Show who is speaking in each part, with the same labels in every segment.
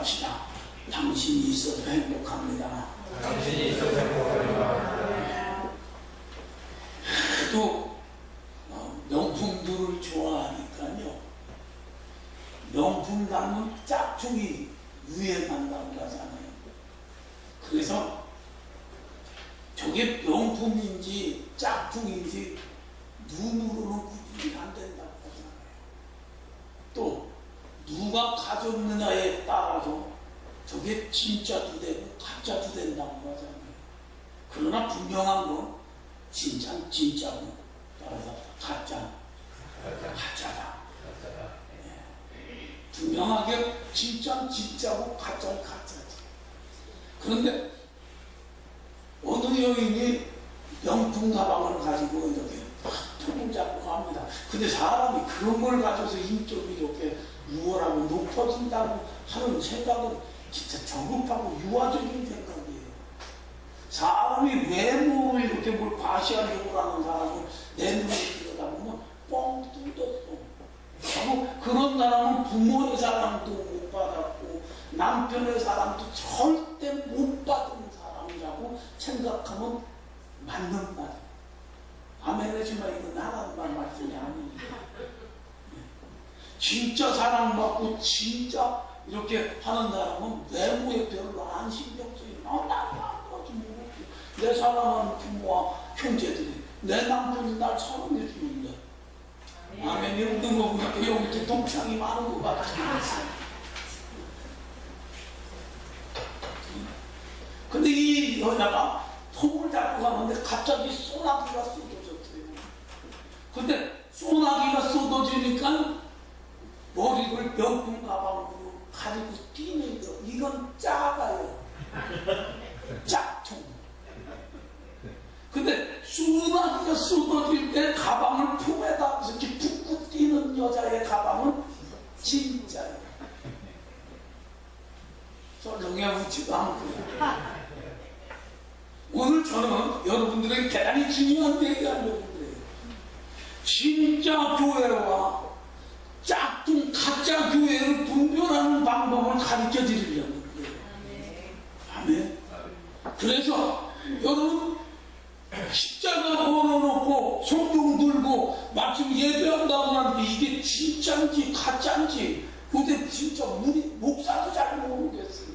Speaker 1: 고백합시다. 당신이 있어서 행복합니다.
Speaker 2: 당신이 있어서 행복합니다.
Speaker 1: 또 명품들을 좋아하니까요. 명품 닮은 짝퉁이 유행한다고 하잖아요. 그래서 저게 명품인지 짝퉁인지 눈으로는 구분이 안 된다고 하잖아요. 또 누가 가졌느냐에 따라서 저게 진짜도 되고 가짜도 된다고 하잖아요. 그러나 분명한 건 진짜고 따라서 가짜다. 분명하게 진짜고 가짜는 가짜지. 그런데 어느 여인이 명품 가방을 가지고 이렇게 통을 잡고 갑니다. 근데 사람이 그런 걸 가져서 인격이 이렇게 우월하고 높아진다고 하는 생각은 진짜 저급하고 유아적인 생각이에요. 사람이 외모를 이렇게 뭘 과시하려고 하는 사람은 내 눈에 들여다보면 뻥 뚫렸어. 하고 그런 사람은 부모의 사랑도 못 받았고 남편의 사랑도 절대 못 받은 사람이라고 생각하면 맞는 말이에요. 아멘 하지만 이건 하나님만 말씀이 아닙니다. 진짜 사랑받고 진짜 이렇게 하는 사람은 외모에 별로 안 신경 쓰이고 나까지 모르고 내 사랑하는 부모와 형제들이 내 남편이 날 사랑해 주는데 아멘. 이런 거 보니까 여기 동창이 많은 것 같아요. 근데 이 여자가 통을 잡고 가는데 갑자기 소나기가 쏟아졌어요. 근데 소나기가 쏟아지니까 머리를 명품 가방으로 가지고 뛰는 거. 이건 작아요. 짝퉁. 근데 소나기가 쏟아질 때 가방을 품에다 이렇게 붓고 뛰는 여자의 가방은 진짜예요. 썰렁해 웃지도 않고요. 오늘 저는 여러분들에게 대단히 중요한 얘기하려고 그래요. 진짜 교회와 짝퉁 가짜 교회를 분별하는 방법을 가르쳐 드리려고 그래요. 아멘. 그래서 여러분 십자가 걸어놓고 성경 들고 마침 예배한다고 하는데 이게 진짜인지 가짜인지 그게 진짜 우리 목사도 잘 모르겠어요.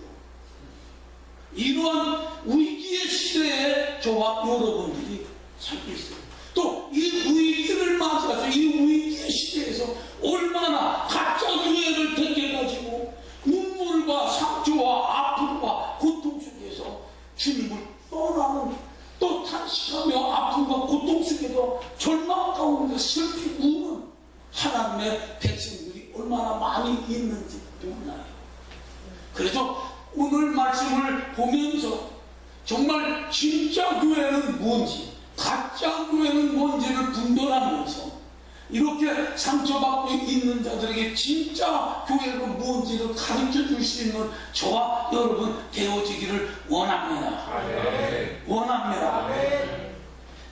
Speaker 1: 이러한 위기의 시대에 저와 여러분들이 살고 있어요. 또 이 위기를 맞아서 이 위기의 시대에서 얼마나 가짜 교회를 택해가지고 눈물과 상처와 아픔과 고통 속에서 주님을 떠나는 또 탄식하며 아픔과 고통 속에도 절망 가운데 슬피 우는 하나님의 백성들이 얼마나 많이 있는지 몰라요. 그래서 오늘 말씀을 보면서 정말 진짜 교회는 뭔지 가짜 교회는 뭔지를 분별하면서 이렇게 상처받고 있는 자들에게 진짜 교회가 뭔지를 가르쳐 줄 수 있는 저와 여러분 되어지기를 원합니다. 원합니다.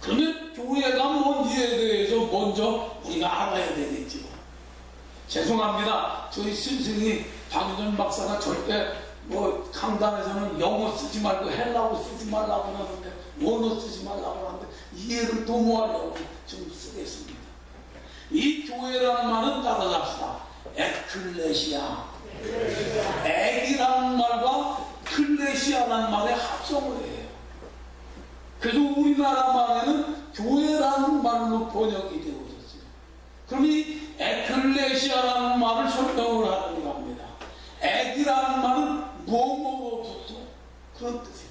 Speaker 1: 그러면 교회가 뭔지에 대해서 먼저 우리가 알아야 되겠죠. 죄송합니다. 저희 스승이 박유전 박사가 절대 강단에서는 영어 쓰지 말고 헬라어 쓰지 말라고 하는데 원어 쓰지 말라고 하는데 이해를 도모하려고 좀 쓰겠습니다. 이 교회라는 말은 따라잡시다. 에클레시아. 액이라는 말과 클레시아라는 말의 합성을 해요. 그래서 우리나라 말에는 교회라는 말로 번역이 되어졌어요. 그럼 이 에클레시아라는 말을 설명을 하려고 합니다. 액이라는 말은 뭐뭐로부터 그런 뜻이에요.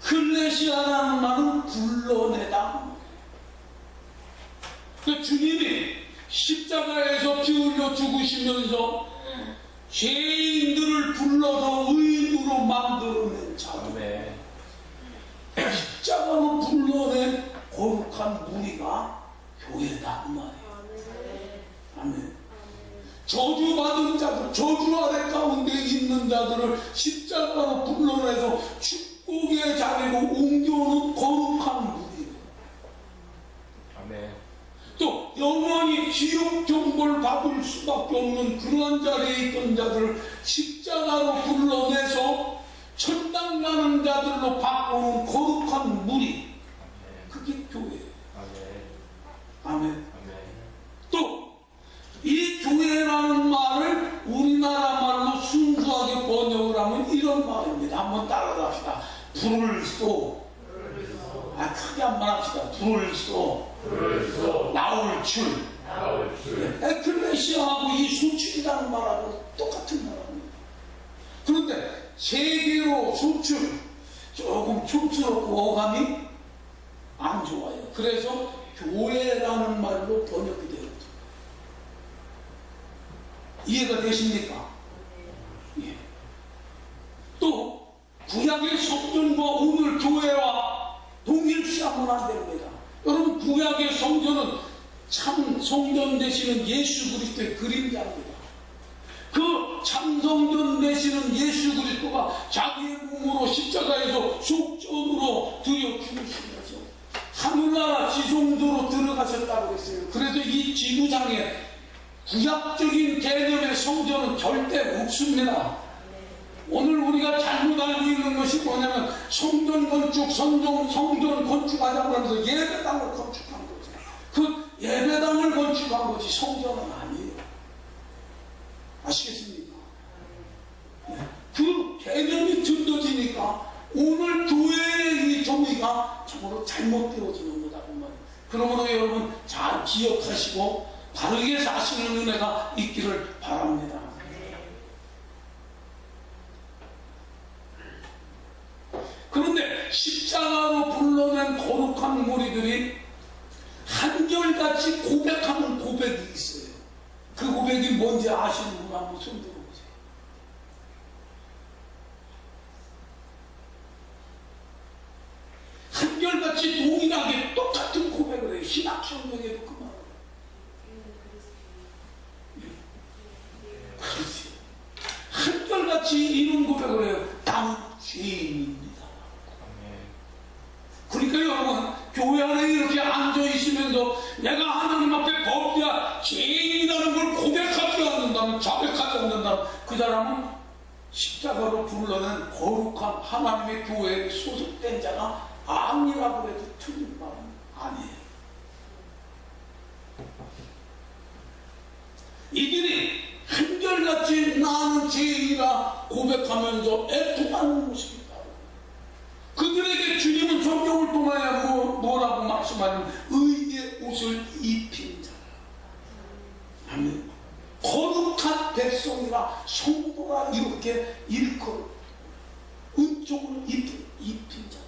Speaker 1: 클레시아라는 말은 불러내다. 그 주님이 십자가에서 피 흘려 죽으시면서 죄인들을 불러서 의인으로 만들어낸 자들. 십자가로 불러낸 거룩한 무리가 교회다 그 말이에요. 아멘. 저주받은 자들, 저주 아래 가운데 있는 자들을 십자가로 불러내서 축복의 자리로 옮겨오는 거룩한 무리예요.
Speaker 2: 아멘.
Speaker 1: 또 영원히 영원히 지옥 정보를 받을 수밖에 없는 그러한 자리에 있던 자들을 십자가로 불러내서 천당 가는 자들로 바꾸는 거룩한 무리, 그게 교회예요. 아멘. 또 이 교회라는 말을 우리나라 말로 순수하게 번역을 하면 이런 말입니다. 한번 따라합시다. 불을 쏘. 크게 한번 합시다. 불을 쏘. 나올 줄. 에클레시아하고 이 소출이라는 말하고 똑같은 말입니다. 그런데 세계로 소출, 조금 촌스럽고 어감이 안 좋아요. 그래서 교회라는 말로 번역이 되어 있죠. 이해가 되십니까? 예. 또 구약의 성전과 오늘 교회와 동일시하면 안 됩니다. 여러분, 구약의 성전은 참 성전 되시는 예수 그리스도의 그림자입니다. 그 참성전 되시는 예수 그리스도가 자기의 몸으로 십자가에서 속전으로 들여 죽으시면서 하늘나라 지성소로 들어가셨다고 했어요. 그래서 이 지구상에 구약적인 개념의 성전은 절대 없습니다. 오늘 우리가 잘못 알고 있는 것이 뭐냐면 성전 건축, 성전 건축하자고 하면서 예배당을 건축한 거죠. 그 예배당을 건축한 것이 성전은 아니에요. 아시겠습니까? 그 개념이 틀어지니까 오늘 교회의 이 정의가 참으로 잘못되어지는 거다 그 말이에요. 그러므로 여러분 잘 기억하시고 바르게 사시는 은혜가 있기를 바랍니다. 그런데 십자가로 불러낸 거룩한 무리들이 한결같이 고백하는 고백이 있어요. 그 고백이 뭔지 아시는 분 한번 손 들어보세요. 한결같이 동일하게 똑같은 고백을 해요. 신약 성경에도 그 말을. 그렇지. 한결같이 이런 고백을 해요. 나는 죄인입니다. 그러니까 여러분, 교회 안에 이렇게 앉아있으면서 내가 하나님 앞에 범죄한 죄인이라는 걸 고백하지 않는다면, 자백하지 않는다면 그 사람은 십자가로 불러낸 거룩한 하나님의 교회에 소속된 자가 아니라고 해도 틀린 말은 아니에요. 이들이 한결같이 나는 죄인이라 고백하면서 애통하는 모습이다. 그들에게 주님은 성경을 통하여 뭐라고 말씀하냐면 의의 옷을 입힌 자라. 아멘. 거룩한 백성이라 성도라 이렇게 일컬어 은총을 입힌 자들.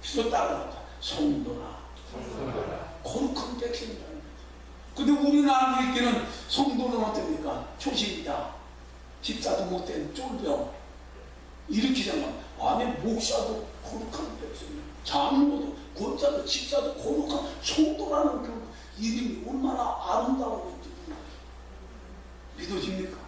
Speaker 1: 그래서 따라가자. 성도라. 거룩한 백성이라는 거죠. 근데 우리나라 얘기는 성도는 어떻습니까? 초신이다. 집사도 못된 쫄병. 이렇게 생각하면 아니 목사도 거룩한 백성이야. 장로도 권사도 집사도 거룩한 성도라는 그 이름이 얼마나 아름다운 건지 믿어집니까?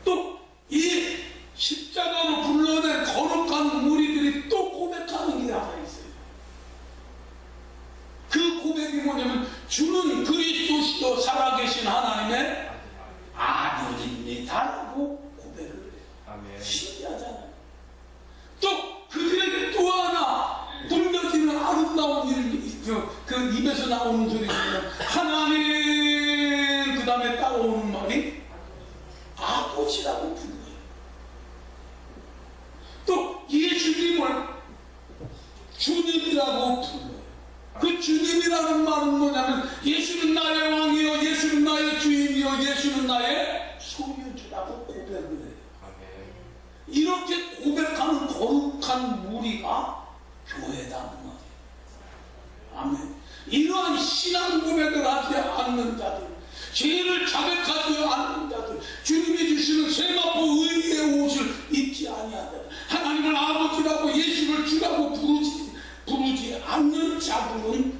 Speaker 1: 또 이 십자가로 불러낸 거룩한 무리들이 또 고백하는 게 하나 있어요. 그 고백이 뭐냐면 주는 그리스도시요 살아계신 하나님의 아들입니다라고 고백을 해요. 신기하잖아요. 또 그들에게 또 하나 들려지는 아름다운 그 입에서 나오는 소리는 하나님, 그 다음에 따라오는 말이 아버지라고 불러요. 또 예수님을 주님이라고 불러요. 그 주님이라는 말은 뭐냐면 예수는 나의 왕이요, 예수는 나의 주인이요, 예수는 나의 소유주라고 고백을 해요. 이렇게 고백하는 거룩한 무리가 교회다는 말이에요. 아멘. 이러한 신앙 고백을 하지 않는 자들, 죄를 자백하지 않는 자들, 주님이 주시는 세마포 의의 옷을 입지 아니한 자들, 하나님을 아버지라고 예수를 주라고 부르지 않는 자들은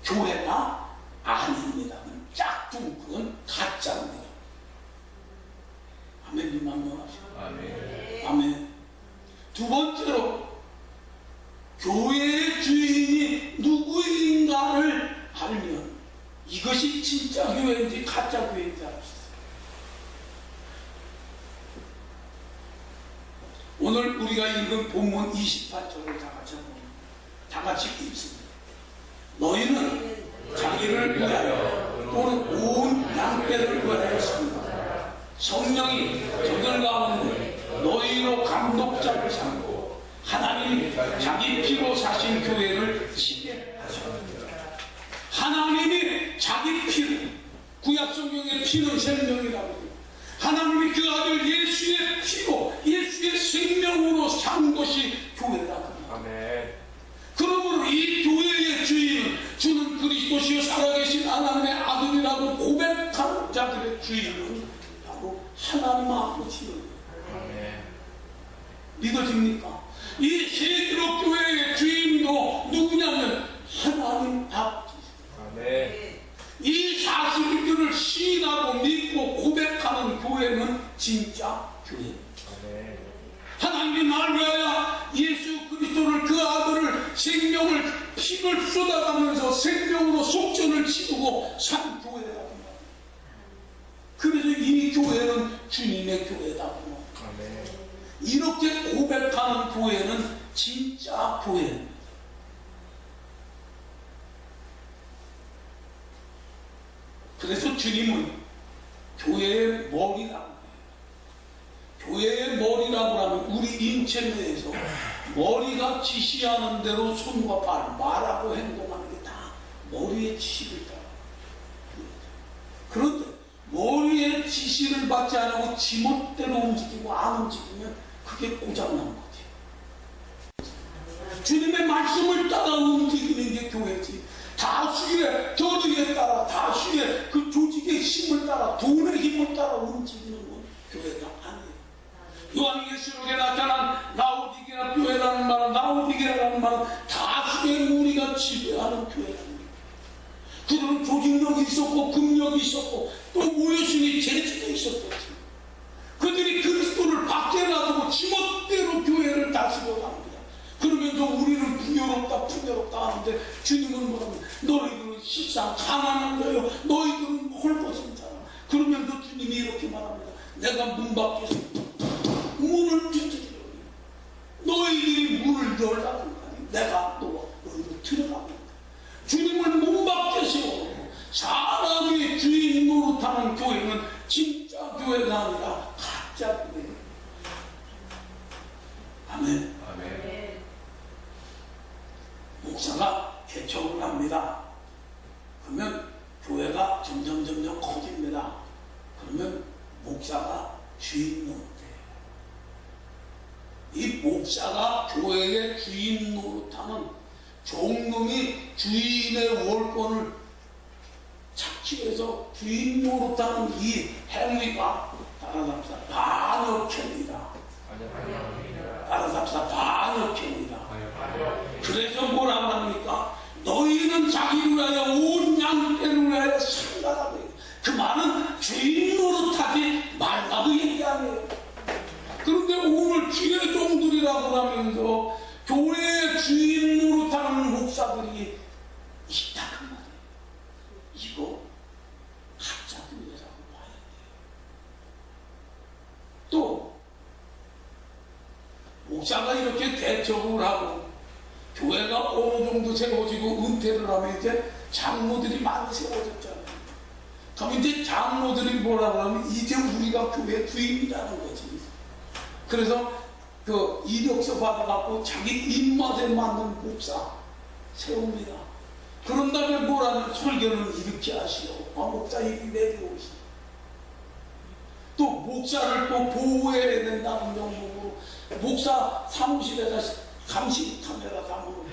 Speaker 1: 교회가 아닙니다. 짝퉁, 그건 가짜입니다. 아멘. 믿망명하시고. 아멘. 두 번째로 교회의 주인이 누구인가를 이것이 진짜 교회인지 가짜 교회인지 알았어요. 오늘 우리가 읽은 본문 28절을 다 같이 읽습니다. 너희는 자기를 위하여 또는 온 양떼를 위하였습니다. 성령이 저들 가운데 너희로 감독자를 삼고 하나님이 자기 피로 사신 교회를 지게 하셨습니다. 하나님이 자기 피로, 구약성경의 피는 생명이라고 해요. 하나님이 그 아들 예수의 피로, 예수의 생명으로 산 것이 교회라고 합니다.
Speaker 2: 아멘.
Speaker 1: 그러므로 이 교회의 주인은 주는 그리스도시요 살아계신 하나님의 아들이라고 고백하는 자들의 주인은 바로 하나님 아버지예요.
Speaker 2: 아멘.
Speaker 1: 믿어집니까? 이 세계로 교회의 주인도 누구냐면 하나님 아버지.
Speaker 2: 아멘.
Speaker 1: 이 사실들을 시인하고 믿고 고백하는 교회는 진짜 교회.
Speaker 2: 아멘.
Speaker 1: 하나님이 날 위하여 예수 그리스도를 그 아들을 생명을 피를 쏟아가면서 생명으로 속전을 치르고 산 교회라고 합니다. 그래서 이 교회는 주님의 교회다고.
Speaker 2: 아멘.
Speaker 1: 이렇게 고백하는 교회는 진짜 교회입니다. 그래서 주님은 교회의 머리라고 해요. 교회의 머리라고 하면 우리 인체 내에서 머리가 지시하는 대로 손과 발, 말하고 행동하는 게 다 머리의 지시를 따라. 그런데 머리의 지시를 받지 않고 지멋대로 움직이고 안 움직이면 그게 고장난 거지. 주님의 말씀을 따라 움직이는 게 교회지. 다수의 교리에 따라, 다수의 그 조직의 힘을 따라, 돈의 힘을 따라 움직이는 건 교회가 아니에요. 요한계시록에 나타난 라오디게아 교회라는 말은, 라오디게아라는 말은 다수의 무리가 지배하는 교회랍니다. 그들은 조직력이 있었고 금력이 있었고 또 모여심이 재주도 있었겠지. 그들이 그리스도를 밖에 놔두고 지멋대로 교회를 다스려 갑니다. 그러면서 우리는 부여롭다 하는데 주님은 뭐랍니까? 너희들은 실상 가난한 자요, 너희들은 홀벗은 자라. 그러면서 주님이 이렇게 말합니다. 내가 문 밖에서 문을 두드리려니 너희들이 문을 열라고 하니 내가 너희를 들어가고 있다. 주님을 문 밖에 세워놓고 사람이 주인 노릇하는 교회는 진짜 교회가 아니라 가짜 교회예요. 아멘.
Speaker 2: 아멘.
Speaker 1: 목사가 개척을 합니다. 그러면 교회가 점점 커집니다. 그러면 목사가 주인 노릇해요. 이 목사가 교회의 주인 노릇하는 종놈이 주인의 월권을 착취해서 주인 노릇하는 이 행위가 따라잡사 반역행위다. 따라잡사 반역행위다. 그래서 뭐라고 합니까? 너희는 자기를 위하여 온 양떼를 위하여 산다라고 해요. 그 말은 주인 노릇하지 말라고 얘기하네요. 그런데 오늘 주의 종들이라고 하면서 교회의 주인 노릇하는 목사들이 있다는 말이에요. 이거 가짜 교회라고 봐야 돼요. 또 목사가 이렇게 개척을 하고 교회가 어느 정도 세워지고 은퇴를 하면 이제 장로들이 많이 세워졌잖아요. 그럼 이제 장로들이 뭐라고 하면 이제 우리가 교회 주인이라는 거지. 그래서 그 이력서 받아갖고 자기 입맛에 맞는 목사 세웁니다. 그런 다음에 뭐라면 설교는 이렇게 하시오. 목사 일이 내려오시. 또 목사를 또 보호해야 된다는 명목으로 목사 사무실에다 감시 카메라 담아놓고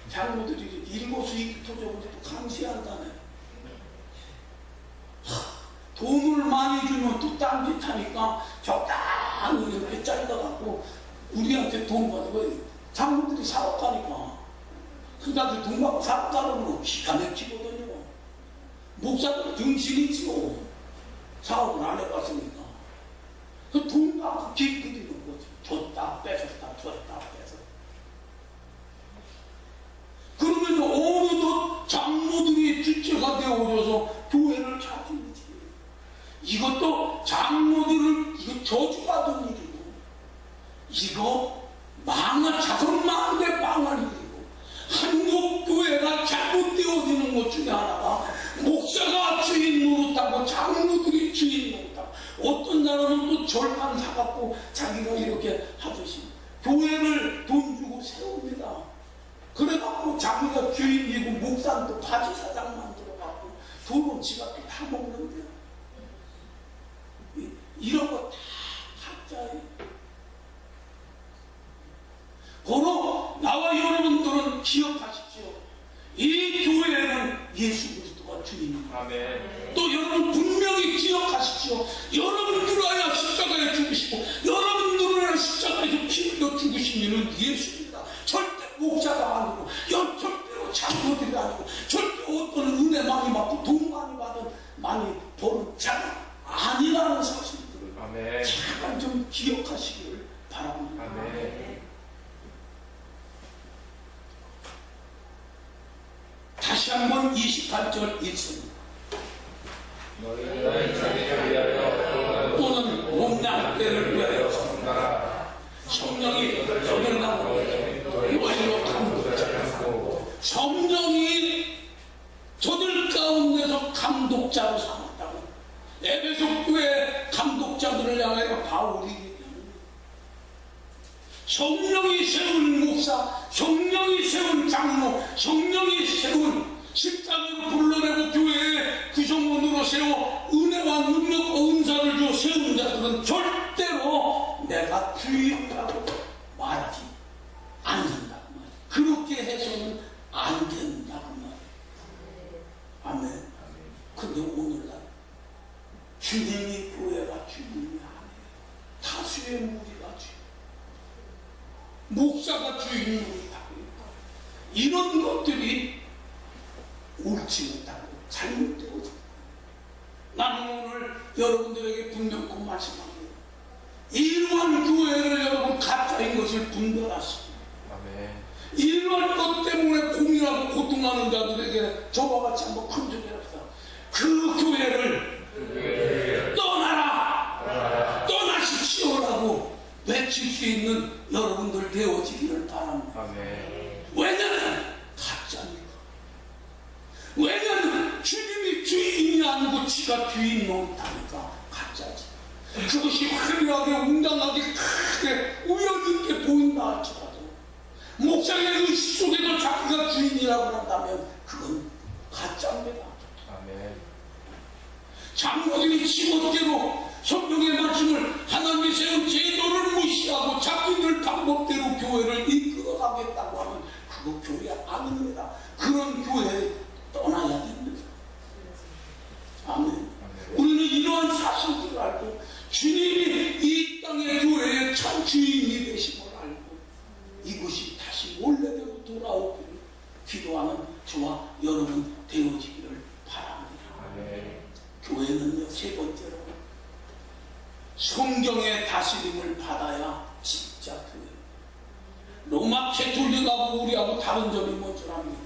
Speaker 1: 장로들이 일거수일투족을 감시한다네. 돈을 많이 주면 또 딴짓하니까 적당히 이렇게 잘라갖고 우리한테 돈 가지고 장로들이 사업가니까 그러니까 돈 받고 사업가는 거 기가 막히거든요. 목사들 등신이지요. 사업을 안 해봤으니까. 그 돈 받고 기쁘리는 거지. 줬다 뺏었다 줬다 뺏었다. 그러면서 어느덧 장로들이 주체가 되어져서 이것도 장로들은 이거 저주받은 일이고, 이거 작은 마음대 망할 일이고, 한국 교회가 잘못되어지는 것 중에 하나가 목사가 주인 노릇하고 장로들이 주인 노릇하고, 어떤 사람은 또 절판 사갖고 자기가 이렇게 하듯이 교회를 돈 주고 세웁니다. 그래갖고 자기가 주인이고 목사는 또 바지 사장 만들어갖고 돈은 지갑도 다 먹는데요. 이런 거 다 가짜예요. 바로 나와 여러분들은 기억하십시오. 이 교회는 예수 그리스도가 주인입니다.
Speaker 2: 아멘.
Speaker 1: 또 여러분 분명히 기억하십시오. 여러분들 아야 십자가에 죽으시고 여러분들을 아야 십자가에서 피 흘려 죽으신 이는 예수입니다. 절대 목사가 아니고 절대로 장로들이 아니고 절대 어떤 은혜 많이 받고 돈 많이 많이 버는 자가 아니라는 사실들을
Speaker 2: 아멘.
Speaker 1: 제발 좀 기억하시기를 바랍니다.
Speaker 2: 아멘.
Speaker 1: 다시 한번 28절 읽습니다.
Speaker 2: 너희는 자기를 위하여
Speaker 1: 또는 못난 때를 위하여 성령이 저들나고 너희로 감독자라. 성령이 저들 가운데서 감독자로 삼았다고. 에베소 교회 감독자들을 향하여 바울이 얘기합니다. 성령이 세운 목사, 성령이 세운 장로, 성령이 세운 십자가로 불러내고 교회의 구성원으로 세워 은혜와 능력과 은사를 줘 세운 자들은 절대로 내가 주인이라고 말하지 않는다고 말이야. 그렇게 해서는 안 된다고 말이야. 아멘. 근데 오늘날 주님이 교회가 주인이 아니에요. 다수의 무리가 주인, 목사가 주인으로 다니까 이런 것들이 옳지 못하고 잘못되어져. 나는 오늘 여러분들에게 분명히 말씀합니다. 이러한 교회를 여러분 가짜인 것을 분별하시고,
Speaker 2: 아멘.
Speaker 1: 이러한 것 때문에 고민하고 고통하는 자들에게 저와 같이 한번 큰 소리 합시다. 그 교회를 떠나라, 떠나십시오라고 외칠 수 있는 여러분들 되어지기를 바랍니다.
Speaker 2: 아멘.
Speaker 1: 왜냐하면 가짜니까. 왜냐하면 주님이 주인이 아니고 지가 주인 노릇하니까 가짜지. 그것이 화려하게 웅장하게 크게 우연 있게 보인다 할지라도 목사의 의식 속에도 자기가 주인이라고 한다면 그건 가짜입니다.
Speaker 2: 아멘.
Speaker 1: 장로들이 지멋대로 성경의 말씀을 하나님이 세운 제도를 무시하고 자기들 방법대로 교회를 이끌어가겠다고 하면 그거 교회 아닙니다. 그런 교회에 떠나야 됩니다. 아멘. 우리는 이러한 사실들을 알고 주님이 이 땅의 교회의 참 주인이 되심을 알고 이것이 다시 원래대로 돌아오기를 기도하는 저와 여러분 되어지기를 바랍니다.
Speaker 2: 아멘.
Speaker 1: 교회는요, 세 번째로 성경의 다스림을 받아야 진짜 교회. 로마 캐톨릭하고 우리하고 다른 점이 뭔지 압니다.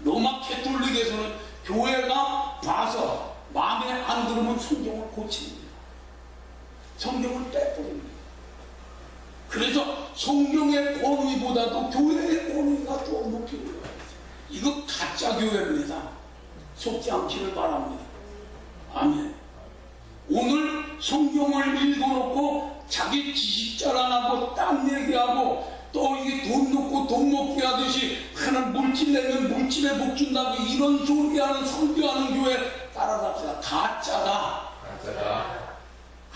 Speaker 1: 로마 캐톨릭에서는 교회가 봐서 마음에 안 들으면 성경을 고칩니다. 성경을 빼버립니다. 그래서 성경의 권위보다도 교회의 권위가 좀 높이 올라가요. 이거 가짜 교회입니다. 속지 않기를 바랍니다. 아멘. 오늘 성경을 읽어놓고 자기 지식 자랑하고 딴 얘기하고 또 이게 돈 놓고 돈 먹게 하듯이 하는 물질 내면 물질에 복 준다고 이런 소리하는 설교하는 교회 따라갑시다. 가짜다.
Speaker 2: 가짜다.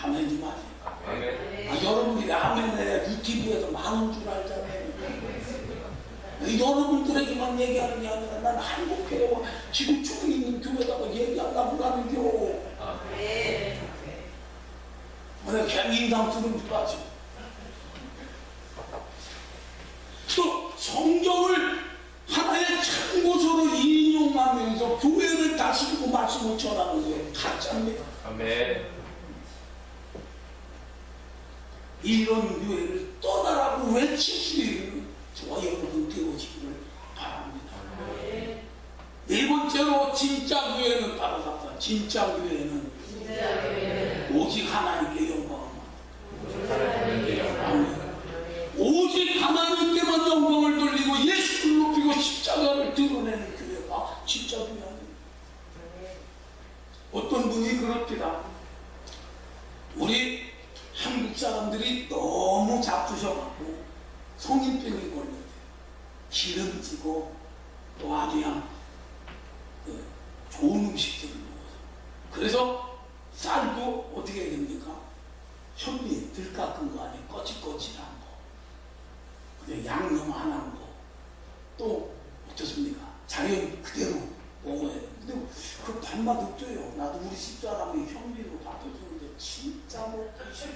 Speaker 1: 아멘 좀 하세요.
Speaker 2: 아멘.
Speaker 1: 여러분들이 아멘 해야 유튜브에서 많은 줄 알잖아요. 여러분들에게만 얘기하는 게 아니라 나는 한국 교회와 지금 쪽에 있는 교회다가 얘기하려고 하는겨. 내가 그냥 인상 쓰는 줄 아지. 또 성경을 하나의 참고서로 인용하면서 교회를 다스리고 말씀을 전하는 게 가짜입니다.
Speaker 2: 아멘.
Speaker 1: 이런 교회를 떠나라고 외칠 수 있는 저와 여러분 되어지기를 바랍니다. 네 번째로 진짜 교회는 따라잡다. 진짜 교회는 오직 하나님께 영광을
Speaker 2: 하나님께 영광.
Speaker 1: 아멘. 오직 하나님께만 영광을 돌리고 예수를 높이고 십자가를 드러내는 교회가 진짜 중요합니다. 어떤 분이 그럽니다. 우리 한국 사람들이 너무 잡수셔갖고 성인병이 걸렸대요. 기름지고 또 아주 그냥 좋은 음식들을 먹어서. 그래서 쌀도 어떻게 해야 됩니까? 현미 들 깎은 거 아니에요. 거칠거칠한 거. 그다음에 양념 안 한 거. 또 어떻습니까? 자연 그대로 먹어야 돼요. 근데 그 밥맛 없어요. 나도 우리 집사람이 현미로 바꿔주는데 진짜 먹기 싫어.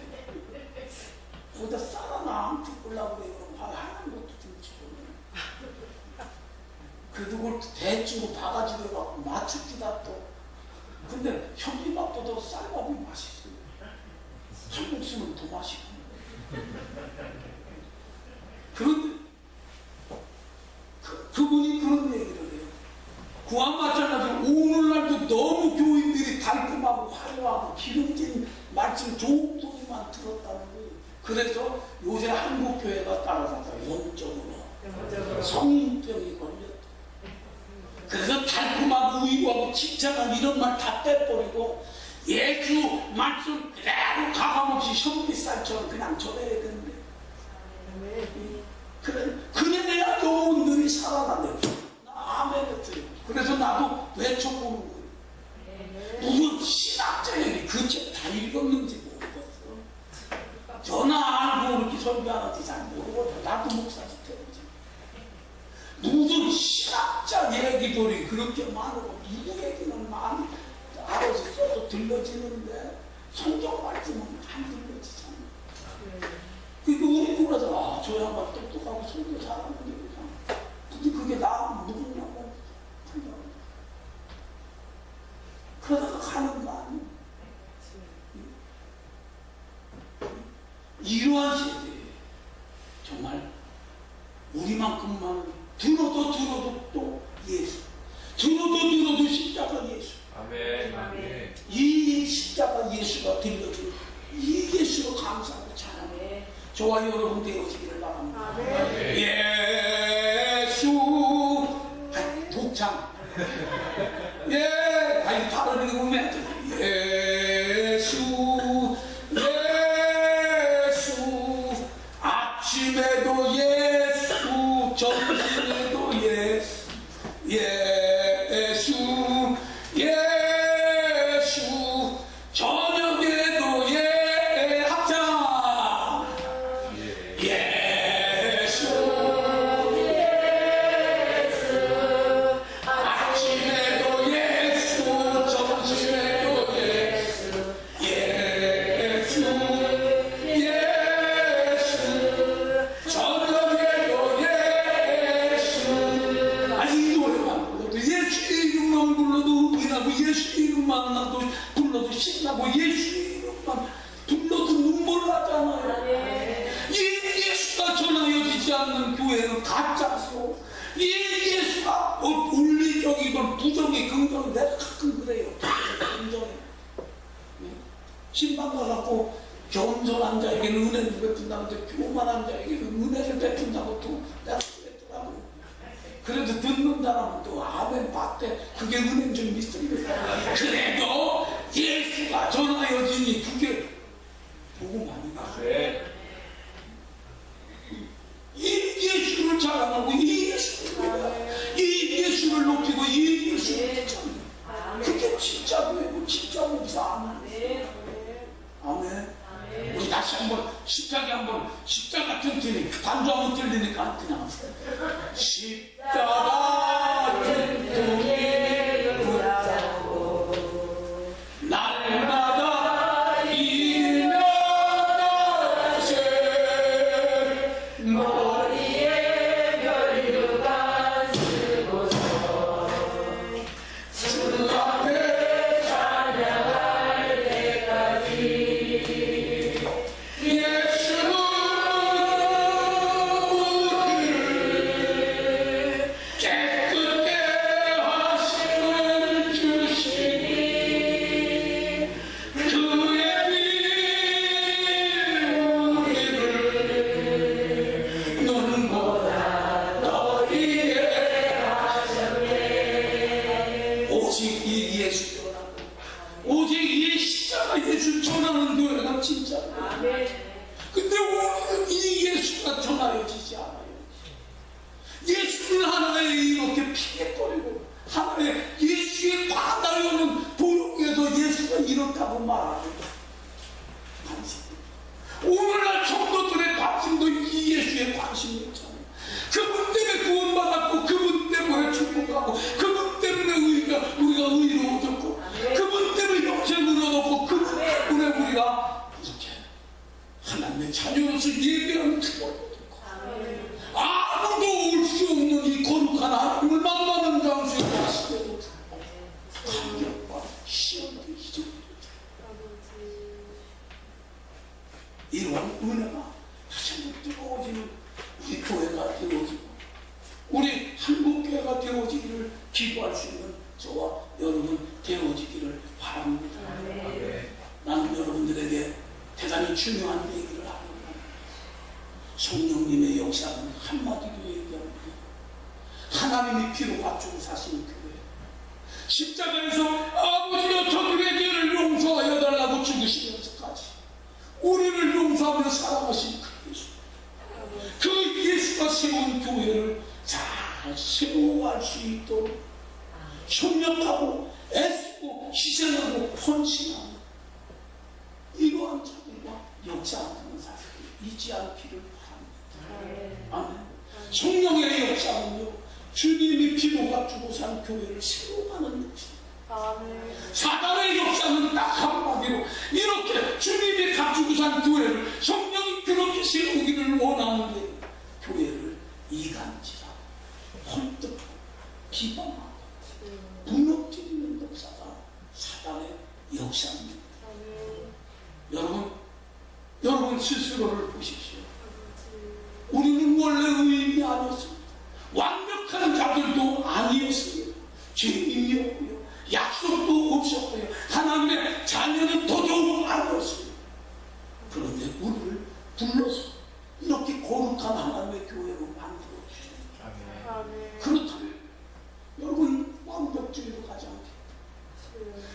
Speaker 1: 거기다 쌀하나 안 뜯으려고 그래. 그럼 하얀 것도 좀 집어넣어. 그래도 그걸 대충 바가지로 해갖고 맞춥기다 또. 근데 현미밥보다 쌀밥이 맛있어요. 설국수는 더 맛있고. 그런데 그분이 그런 얘기를 해요. 구한 마찬가지로 오늘날도 너무 교인들이 달콤하고 화려하고 기름진 말씀 좋은 소리만 들었다는 거예요. 그래서 요새 한국 교회가 따라가다 영적으로 성인병이 걸렸다. 그래서 달콤하고 의로하고 칭찬한 이런 말 다 빼버리고 예수 말씀 그대로 가감없이 현미쌀처럼 그냥 전해야 되는데 그래야 영혼들이 살아나네. 아멘을 드리고. 그래서 나도 외쳐보는 거예요. 무슨 신학자들이 그 책 다 읽었는지 모르겠어. 전화 알고 그렇게 설교하는지 잘 모르고 나도 목사지 때문에. 무슨 신학자 얘기들이 그렇게 많고 누구 얘기는 많이 알아서 써도 들려지는데 성경 말씀은 안 들려지잖아. 그러니까 우리 그러잖아. 저 양반 똑똑하고 설교 잘하는데 그냥. 근데 그게 나 누군 양반 그러다가 가는 거 아니야. 이러한 세대에 정말 우리만큼만 들어도 또 예수, 들어도 십자가 예수.
Speaker 2: 아멘. 아멘.
Speaker 1: 이 십자가 예수가 들려준 이 예수로 감사하고 찬양해. 저와 여러분 되어지기를 바랍니다.
Speaker 2: 아멘.
Speaker 1: 예수 독창. 예, 아니 발음이 보면 예수 아침에도 예수 점심에도 예수 예수 저녁에도 합장 예수 아침에도 예수 점심에도 예수 저녁에도 예수. 아니 이 노래만 불러도 예수 이름만 불러도 은하고 예수 이름만 불러도 신나고 예수 이름만 불러도 눈물 나잖아요. 이 예수가 전하여지지 않는 교회는 가짜죠. 이 예수가 논리적이건 부정이 긍정이 내가 가끔 그래요. 긍정이 신방 가갖고 겸손한 자에게는 은혜를 베푼다는데 교만한 자에게는 은혜를 베푼다고 또 내가 그랬더라고요. 그래도 듣는 사람은 또 아멘 봤대. 그게 은혜인 줄 믿습니다. 그래도 예수가 전하여지니 그게 복음 아닌가.
Speaker 2: 네.
Speaker 1: 이 예수를 자랑하고 이 예수를 높이고 이 예수를 찬양. 그게 진짜 교회고 진짜 목사. 아멘. 우리 다시 한번 십자가 튼튼히 반주 한번 들리니까 그냥 십자가 튼튼히 붙잡고 날마다 일어나세 머리에 별류관 쓰고서 주 앞에 찬양할 때까지 예수 우리를 하나의 예수의 바다에 오는 도용에서 예수가 이렇다고 말합니다. 관심. 오늘날 성도들의 관심도 이 예수의 관심이었잖아요. 그분 때문에 구원받았고, 그분 때문에 축복하고, 그분 때문에 우리가 의로워졌고, 그분 때문에 영생을 얻었고, 그분 때문에 우리가 이렇게 하나님의 자녀로서 예배하는 특권을 얻었고, 아무도 올 수 없는 이 거룩한 하나님을 만나는 장소에 가시게도 감격과 시험도 잊어버립니다. 이러한 은혜가 다시 한번 뜨거워지는 우리 교회가 되어지고 우리 한국교회가 되어지기를 기도할 수 있는 저와 여러분 되어지기를 바랍니다. 나는 여러분들에게 대단히 중요한 얘기를 하려고 합니다. 성령님의 역사는 한마디로 얘기합니다. 하나님이 피로 바치고 사시는 교회, 십자가에서 아버지여 저들의 죄를 용서하여 달라고 죽으시면서까지 우리를 용서하며 살아가신 그 예수, 그 예수가 세운 교회를 잘 세워갈 수 있도록 협력하고 애쓰고 희생하고 헌신하는 이러한 자들과 역사하는 사실을 잊지 않기를 바랍니다. 아멘. 성령의 역사는요, 주님이 피로 값주고 산 교회를 세워가는 것입니다. 사단의 역사는 딱 한마디로 이렇게 주님이 값주고 산 교회를 성령이 그렇게 세우기를 원하는데 교회를 이간질하고 헐떡하고 비방하고 무너뜨리는 역사가 사단의 역사입니다. 여러분 스스로를 보십시오. 우리는 원래 의인이 아니었습니다. 완벽한 자들도 아니었습니다. 죄인이었고요, 약속도 없었고요, 하나님의 자녀는 더더욱 아니었습니다. 그런데 우리를 불러서 이렇게 거룩한 하나님의 교회로 만들어 주십니다. 그렇다면 여러분 완벽주의로 가지 않게,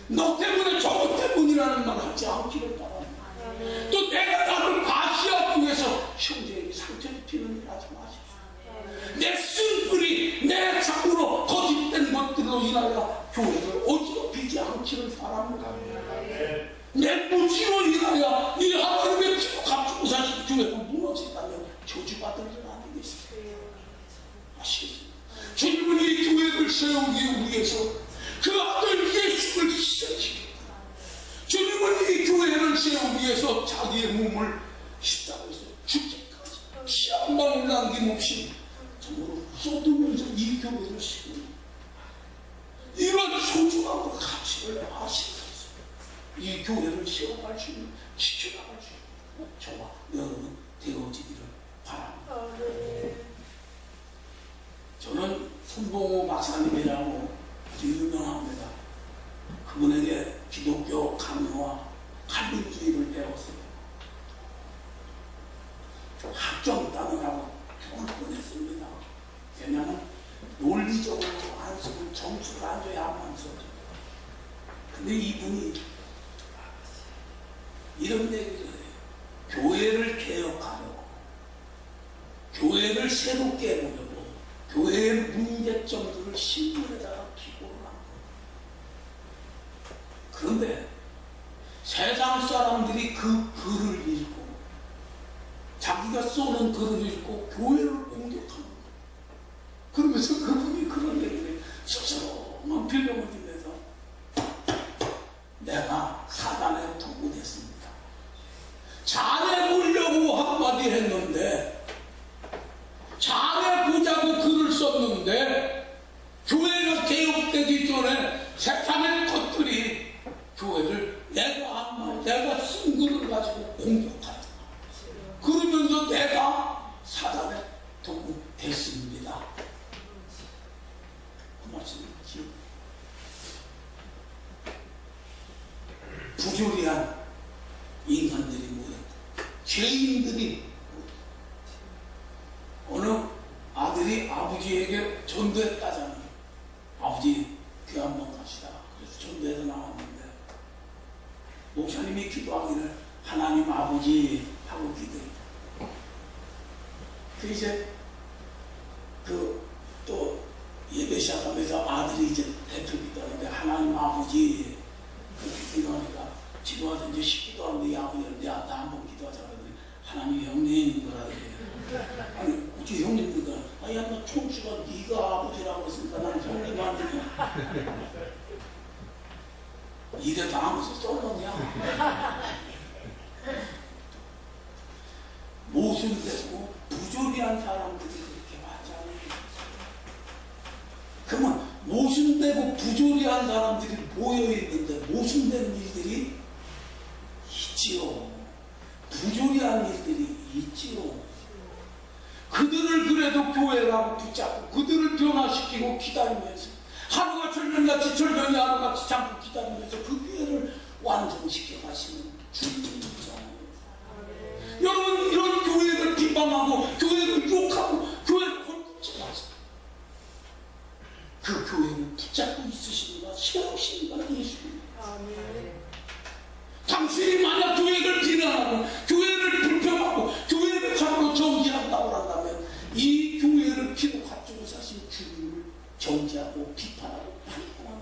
Speaker 1: 너 때문에 저것 때문이라는 말 하지 않기를 바랍니다. 또 내가 나를 과시하기 위해서 형제에게 상처 입히는 일 하지 마십시오. 내 쓴뿌리, 내 자꾸로 거짓된 것들로 인하여 교회를 어지럽히지 않기를 바랍니다. 내 무지로 인하여 이 하나님의 피로 값주고 사실 교회가 무너진다면 저주받을 일 아니겠습니까? 아시겠습니까? 주님은 이 교회를 세우기 위해서 그 아들 예수를 희생시켰다. 주님은 이 교회를 세우기 위해서 자기의 몸을 십자가에서 죽기까지 피 한 방울 남김없이 정말로 쏟으면서 이 교회를 세우는 이런 소중함과 가치를 아시면서 이 교회를 세워갈 수 있는, 지켜나갈 수 있는 저와 여러분 되어지기를 바랍니다. 저는 손봉호 박사님이라고 아주 유명합니다. 그분에게 기독교 강요와 칼빈주의를 배웠어요. 학점 따느라고 죽을 뻔했습니다. 왜냐하면 논리적으로 안 쓰고 점수를 안 줘야만 써요. 근데 이분이 이런 얘기를 해요. 교회를 개혁하려고, 교회를 새롭게 해보려고 교회의 문제점들을 신문에다가 기고를 한 거예요. 그런데 세상 사람들이 그 글을 읽고 자기가 쏘는 글을 읽고 교회를 공격하는 거예요. 그러면서 그분이 그런 얘기를 해요. 섭섭한 표정을 지면서 내가 사단의 도구 됐습니다. 잘해보려고 한마디 했는데, 잘해보자고 글을 썼는데 교회가 개혁되기 전에 세상의 것들이 교회를 내가 쓴 글을 가지고 공격한다. 그러면서 내가 사단의 도구 됐습니다. 그 말씀이지. 부조리한 인간들이 모였고 죄인들이 어느 아들이 아버지에게 전도했다잖아요. 아버지 교회 한번 갑시다. 그래서 전도해서 나왔는데 목사님이 기도하기를 하나님 아버지 하고 기도했다. 그 이제 또 예배 시작하면서 아들이 이제 대표기도 하는데 하나님 아버지 그렇게 기도하니까 기도하자 이제 10기도 하는데 아버지 나 한번 기도하자 그러더니 하나님 형님 뭐라 그래요. 아니 어찌 형님인가 아야 나 총수가 네가 아버지라고 했으니까 난 형님 아니냐 이래도 아무서 썰렁이야. 모순되고 부조리한 사람들이 그렇게 많잖아요. 그러면 모순되고 부조리한 사람들이 모여있는데 모순되는 일들이 있지요. 부조리한 일들이 있지요. 그들을 그래도 교회라고 붙잡고 그들을 변화시키고 기다리면서 하루가 절명같이 절명이 하루같이 잠고 기다리면서 그 교회를 완성시켜 가시는 주님이잖아요. 여러분 이런 교회를 비방하고 교회를 욕하고 교회를 헐뜯지 마세요. 그 교회를 붙잡고 있으십니까? 세우십니까? 예수입니다. 당신이 만약 교회를 비난하고 교회를 불평하고 교회를 자꾸 정지한다고 한다면 이 교회를 피로 가지고 사신 주님을 정지하고 비판하고 판단하는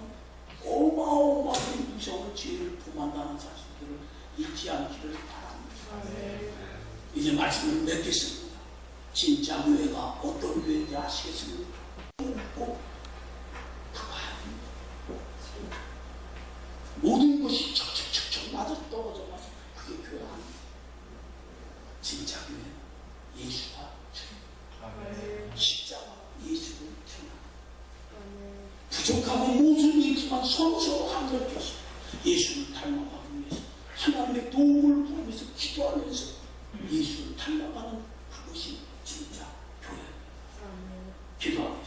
Speaker 1: 어마어마한 무서운 죄를 범한다는 사실들을 잊지 않기를 바랍니다. 이제 말씀을 맺겠습니다. 진짜 교회가 어떤 교회인지 아시겠습니까? 꼭 그거 아닙니다. 모든 것이 척척척척 맞아 떨어져 가서 그게 교회 아닙니다. 진짜 교회는 예수가 주님, 십자가 예수를 주님. 부족하고 모순이 있지만 서로 한결같이 예수를 닮아가기 위해서 하나님의 도움을 구하면서 기도하면서 예수를 닮아가는 그것이 진짜 교회입니다. 기도합니다.